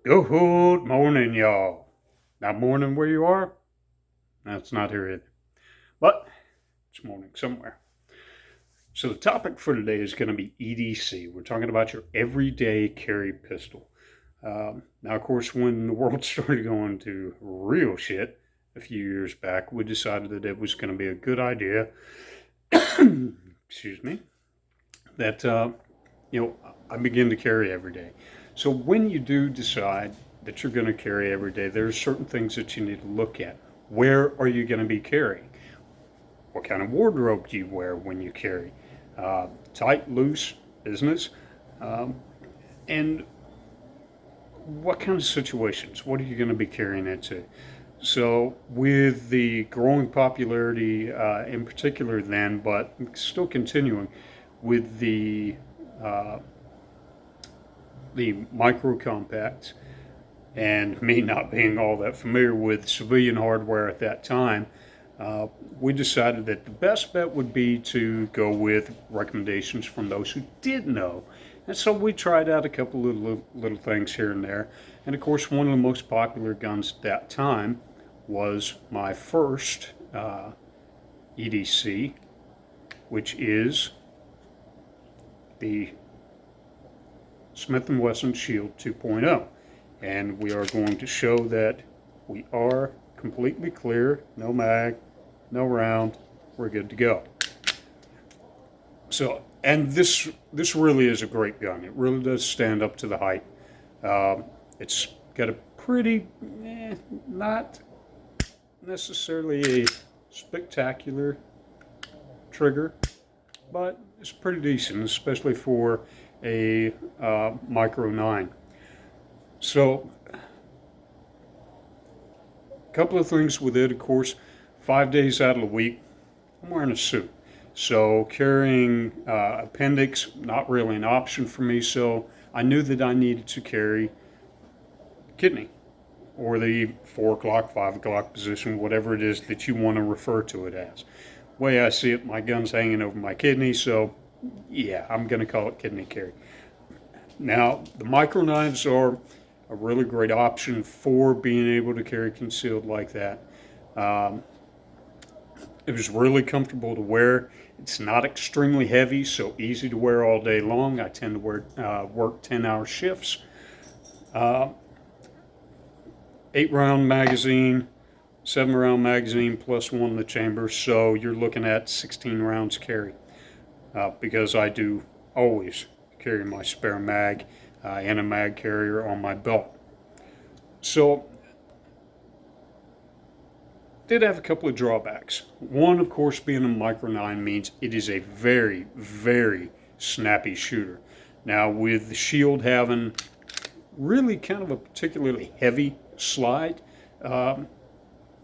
Good morning, y'all. Not morning where you are? That's not here either. But it's morning somewhere. So the topic for today is going to be EDC. We're talking about your everyday carry pistol. Now, of course, when the world started going to real shit a few years back, we decided that it was going to be a good idea. Excuse me. That I begin to carry every day. So when you do decide that you're going to carry every day, there are certain things that you need to look at. Where are you going to be carrying? What kind of wardrobe do you wear when you carry? Tight, loose, business, um, and what kind of situations? What are you going to be carrying into? So, with the growing popularity, in particular, then, but still continuing with uh, the micro compacts, and me not being all that familiar with civilian hardware at that time, we decided that the best bet would be to go with recommendations from those who did know. And so we tried out a couple of little things here and there. And of course, one of the most popular guns at that time was my first EDC, which is the Smith & Wesson Shield 2.0. And we are going to show that we are completely clear, no mag, no round, we're good to go. So, and this really is a great gun. It really does stand up to the hype. It's got a pretty, not necessarily a spectacular trigger, but it's pretty decent, especially for a Micro 9. So, a couple of things with it, of course. 5 days out of the week, I'm wearing a suit. So carrying appendix, not really an option for me. So I knew that I needed to carry kidney or the 4 o'clock, 5 o'clock position, whatever it is that you want to refer to it as. The way I see it, my gun's hanging over my kidney, so yeah, I'm going to call it kidney carry. Now, the micro knives are a really great option for being able to carry concealed like that. Um, it was really comfortable to wear. It's not extremely heavy, so easy to wear all day long. I tend to work 10-hour shifts. 8-round magazine, 7-round magazine plus one in the chamber, so you're looking at 16 rounds carry. Because I do always carry my spare mag and a mag carrier on my belt. So, did have a couple of drawbacks. One, of course, being a Micro 9 means it is a very, very snappy shooter. Now, with the Shield having really kind of a particularly heavy slide, a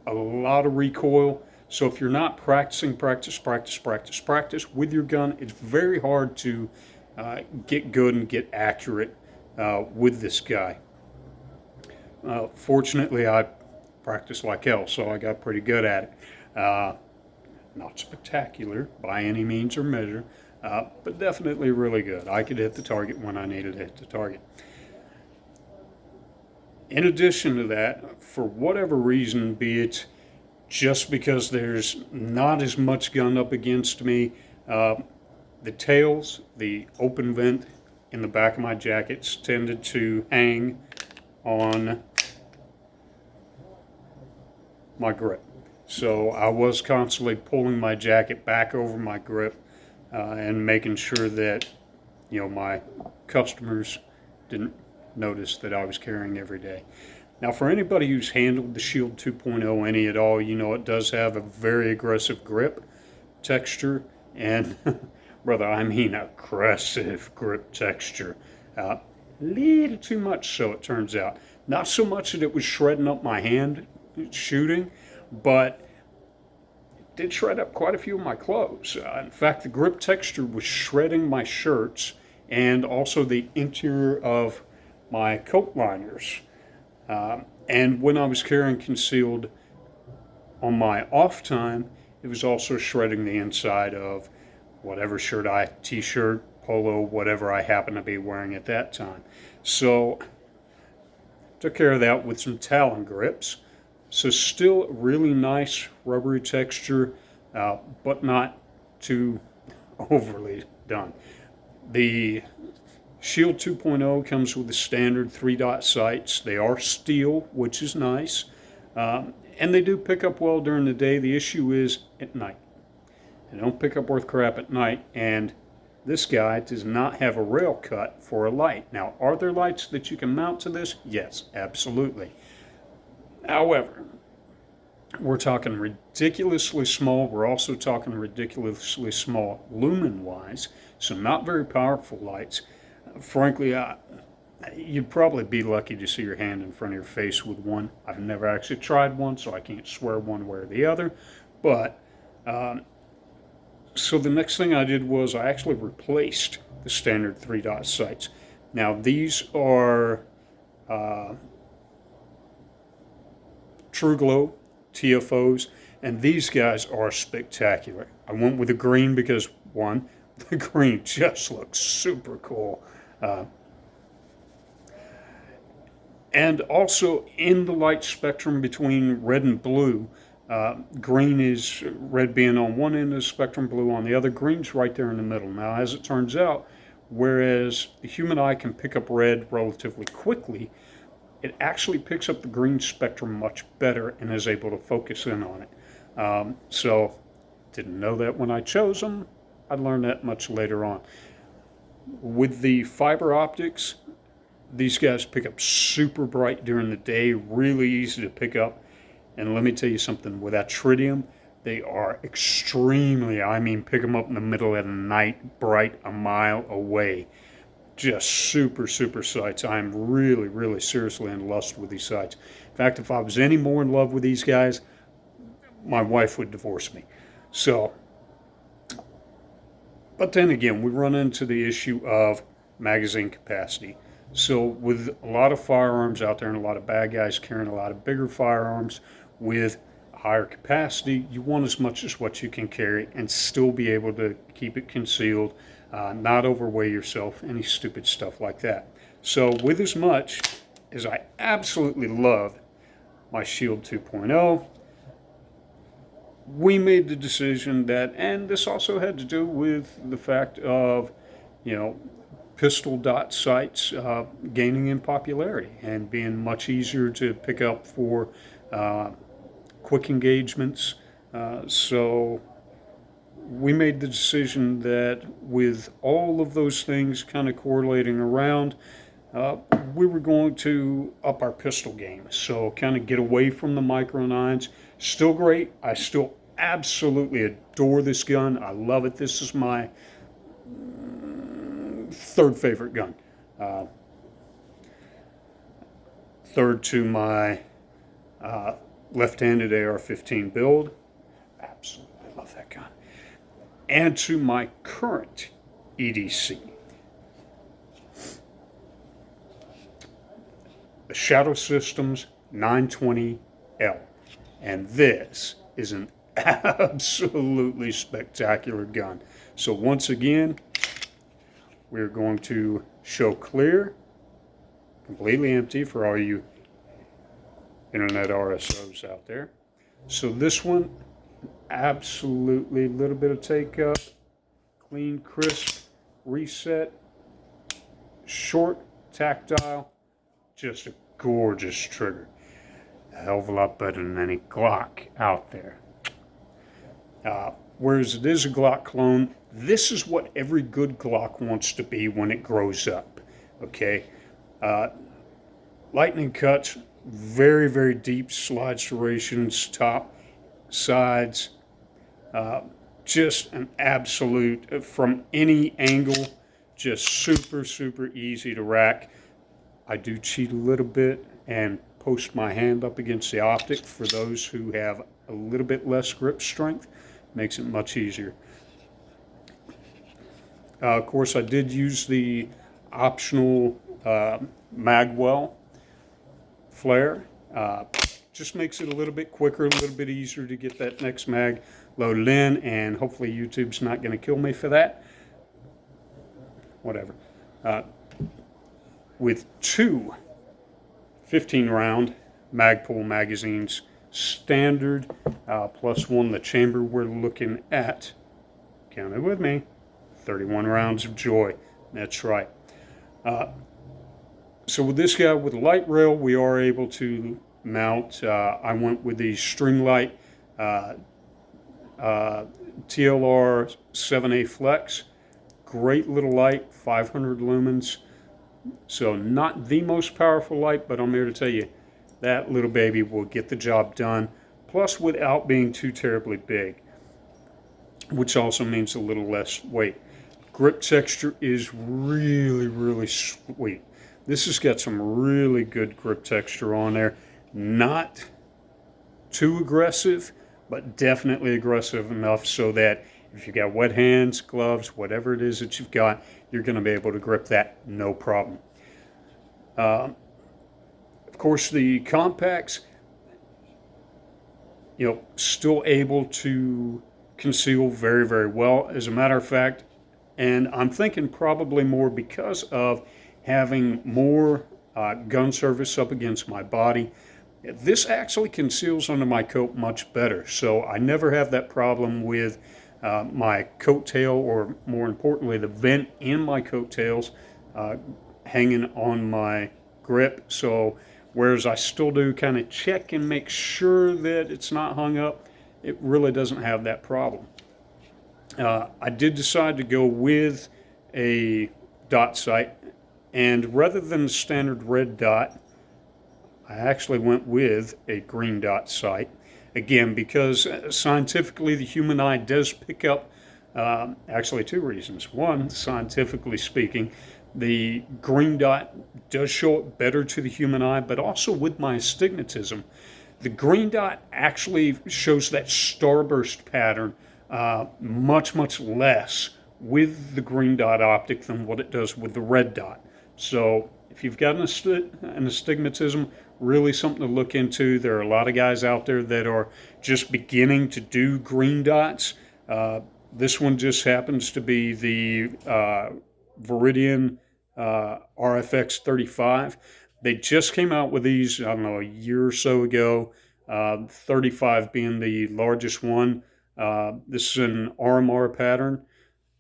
lot of recoil. So if you're not practicing with your gun, it's very hard to get good and get accurate with this guy. Fortunately, I practice like hell, so I got pretty good at it. Not spectacular by any means or measure, but definitely really good. I could hit the target when I needed to hit the target. In addition to that, for whatever reason, be it just because there's not as much gun up against me, the tails, the open vent in the back of my jackets tended to hang on my grip. So I was constantly pulling my jacket back over my grip and making sure that my customers didn't notice that I was carrying every day. Now, for anybody who's handled the Shield 2.0 any at all, it does have a very aggressive grip texture, and brother, I mean aggressive grip texture. Little too much, so it turns out. Not so much that it was shredding up my hand shooting, but it did shred up quite a few of my clothes. In fact, the grip texture was shredding my shirts and also the interior of my coat liners. And when I was carrying concealed on my off time, it was also shredding the inside of whatever t-shirt, polo, whatever I happen to be wearing at that time. So took care of that with some Talon grips. So still really nice rubbery texture, but not too overly done. The Shield 2.0 comes with the standard 3-dot sights. They are steel, which is nice. And they do pick up well during the day. The issue is at night. They don't pick up worth crap at night. And this guy does not have a rail cut for a light. Now, are there lights that you can mount to this? Yes, absolutely. However, we're talking ridiculously small. We're also talking ridiculously small lumen-wise, so not very powerful lights. Frankly, you'd probably be lucky to see your hand in front of your face with one. I've never actually tried one, so I can't swear one way or the other. But, so the next thing I did was I actually replaced the standard 3-dot sights. Now, these are True Glow TFOs, and these guys are spectacular. I went with the green because, one, the green just looks super cool. And also in the light spectrum between red and blue, green is red being on one end of the spectrum, blue on the other. Green's right there in the middle. Now, as it turns out, whereas the human eye can pick up red relatively quickly, it actually picks up the green spectrum much better and is able to focus in on it. So, didn't know that when I chose them. I learned that much later on. With the fiber optics, these guys pick up super bright during the day, really easy to pick up. And let me tell you something, with that tritium, they are extremely, I mean, pick them up in the middle of the night, bright a mile away. Just super, super sights. I'm really, really seriously in lust with these sights. In fact, if I was any more in love with these guys, my wife would divorce me. So, but then again, we run into the issue of magazine capacity. So with a lot of firearms out there and a lot of bad guys carrying a lot of bigger firearms with a higher capacity, you want as much as what you can carry and still be able to keep it concealed, not overweigh yourself, any stupid stuff like that. So with as much as I absolutely love my Shield 2.0, we made the decision that, and this also had to do with the fact of, pistol dot sights gaining in popularity and being much easier to pick up for quick engagements. So we made the decision that with all of those things kind of correlating around, we were going to up our pistol game. So kind of get away from the micro 9s. Still great. I still absolutely adore this gun. I love it. This is my third favorite gun. Third to my left-handed AR-15 build. Absolutely love that gun. And to my current EDC. The Shadow Systems 920L. And this is an absolutely spectacular gun. So once again, we're going to show clear, completely empty for all you internet RSOs out there. So this one, absolutely a little bit of take up, clean, crisp, reset, short, tactile, just a gorgeous trigger. A hell of a lot better than any Glock out there. Whereas it is a Glock clone, this is what every good Glock wants to be when it grows up, okay? Lightning cuts, very, very deep slide serrations, top, sides, just an absolute, from any angle, just super, super easy to rack. I do cheat a little bit and post my hand up against the optic for those who have a little bit less grip strength. Makes it much easier. Of course, I did use the optional magwell flare. Just makes it a little bit quicker, a little bit easier to get that next mag loaded in, and hopefully YouTube's not going to kill me for that. Whatever. With two 15 round Magpul magazines, standard, plus one the chamber we're looking at. Count it with me, 31 rounds of joy. That's right. So with this guy, with a light rail, we are able to mount. I went with the Stringlight TLR 7A Flex. Great little light, 500 lumens. So not the most powerful light, but I'm here to tell you that little baby will get the job done. Plus without being too terribly big, which also means a little less weight. Grip texture is really, really sweet. This has got some really good grip texture on there. Not too aggressive, but definitely aggressive enough so that if you got wet hands, gloves, whatever it is that you've got, you're going to be able to grip that no problem. Of course, the compacts, still able to conceal very, very well. As a matter of fact, and I'm thinking probably more because of having more gun service up against my body. This actually conceals under my coat much better, so I never have that problem with my coat tail, or more importantly, the vent in my coat tails hanging on my grip. So whereas I still do kind of check and make sure that it's not hung up, it really doesn't have that problem. I did decide to go with a dot sight, and rather than the standard red dot, I actually went with a green dot sight. Again, because scientifically the human eye does pick up, actually two reasons. One, scientifically speaking, the green dot does show up better to the human eye, but also with my astigmatism, the green dot actually shows that starburst pattern much, much less with the green dot optic than what it does with the red dot. So if you've got an astigmatism, really something to look into. There are a lot of guys out there that are just beginning to do green dots. This one just happens to be the Viridian RFX 35. They just came out with these, I don't know, a year or so ago, 35 being the largest one. This is an RMR pattern,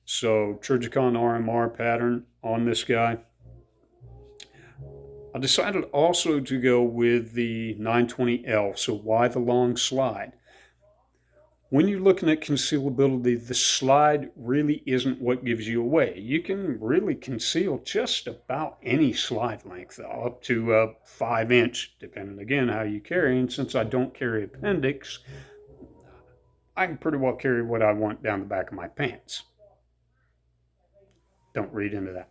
so Trijicon RMR pattern on this guy. I decided also to go with the 920L, so why the long slide? When you're looking at concealability, the slide really isn't what gives you away. You can really conceal just about any slide length, up to 5-inch, depending again how you carry. And since I don't carry appendix, I can pretty well carry what I want down the back of my pants. Don't read into that.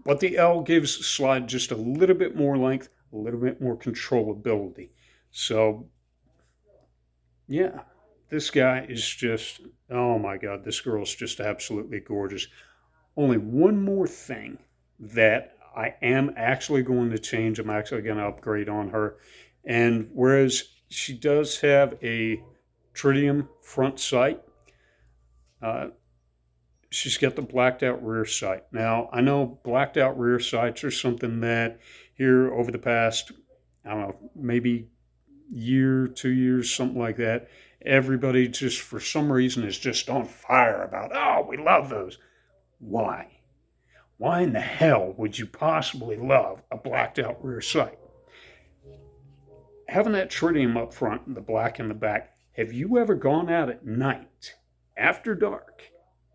But the L gives the slide just a little bit more length, a little bit more controllability. So, yeah, this guy is just, oh my God, this girl's just absolutely gorgeous. Only one more thing that I am actually going to change. I'm actually going to upgrade on her. And whereas she does have a tritium front sight, she's got the blacked out rear sight. Now, I know blacked out rear sights are something that here over the past, I don't know, maybe year, 2 years, something like that, everybody just for some reason is just on fire about, oh, we love those. Why? Why in the hell would you possibly love a blacked out rear sight? Having that tritium up front and the black in the back, have you ever gone out at night after dark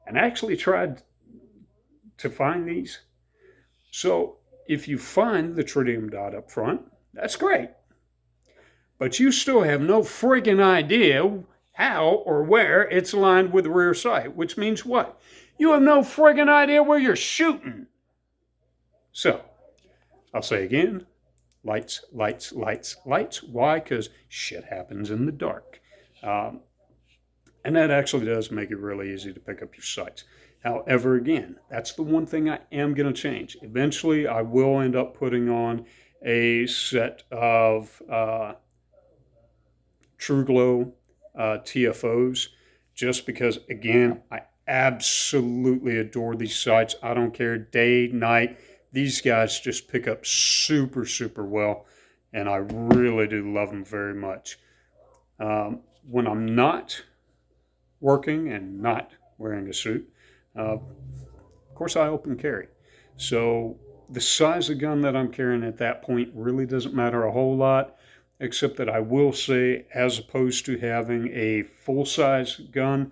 and actually tried to find these? So if you find the tritium dot up front, that's great. But you still have no friggin' idea how or where it's aligned with the rear sight, which means what? You have no friggin' idea where you're shooting. So, I'll say again, lights, lights, lights, lights. Why? Because shit happens in the dark. And that actually does make it really easy to pick up your sights. However, again, that's the one thing I am going to change. Eventually, I will end up putting on a set of True Glow TFOs, just because, again, I absolutely adore these sights. I don't care day, night, these guys just pick up super, super well, and I really do love them very much. When I'm not working and not wearing a suit, of course I open carry. So the size of gun that I'm carrying at that point really doesn't matter a whole lot, except that I will say, as opposed to having a full-size gun,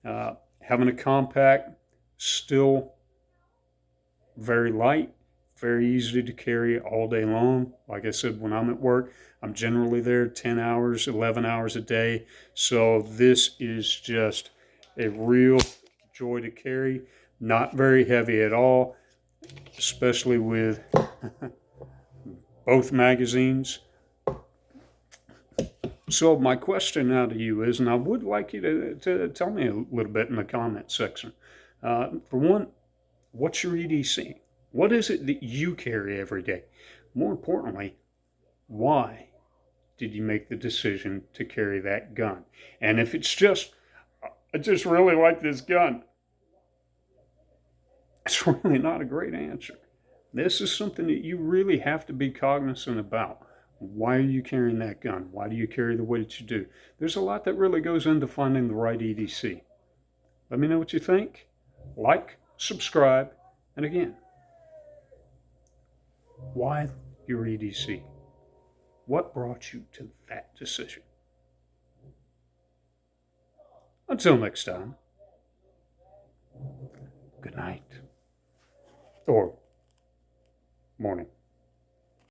having a compact, still very light, very easy to carry all day long. Like I said, when I'm at work, I'm generally there 10 hours, 11 hours a day. So this is just a real joy to carry. Not very heavy at all, especially with both magazines. So my question now to you is, and I would like you to tell me a little bit in the comment section. For one, what's your EDC? What is it that you carry every day? More importantly, why did you make the decision to carry that gun? And if it's just, I just really like this gun, it's really not a great answer. This is something that you really have to be cognizant about. Why are you carrying that gun? Why do you carry the way that you do? There's a lot that really goes into finding the right EDC. Let me know what you think. Like, subscribe, and again, why your EDC? What brought you to that decision? Until next time, good night or morning.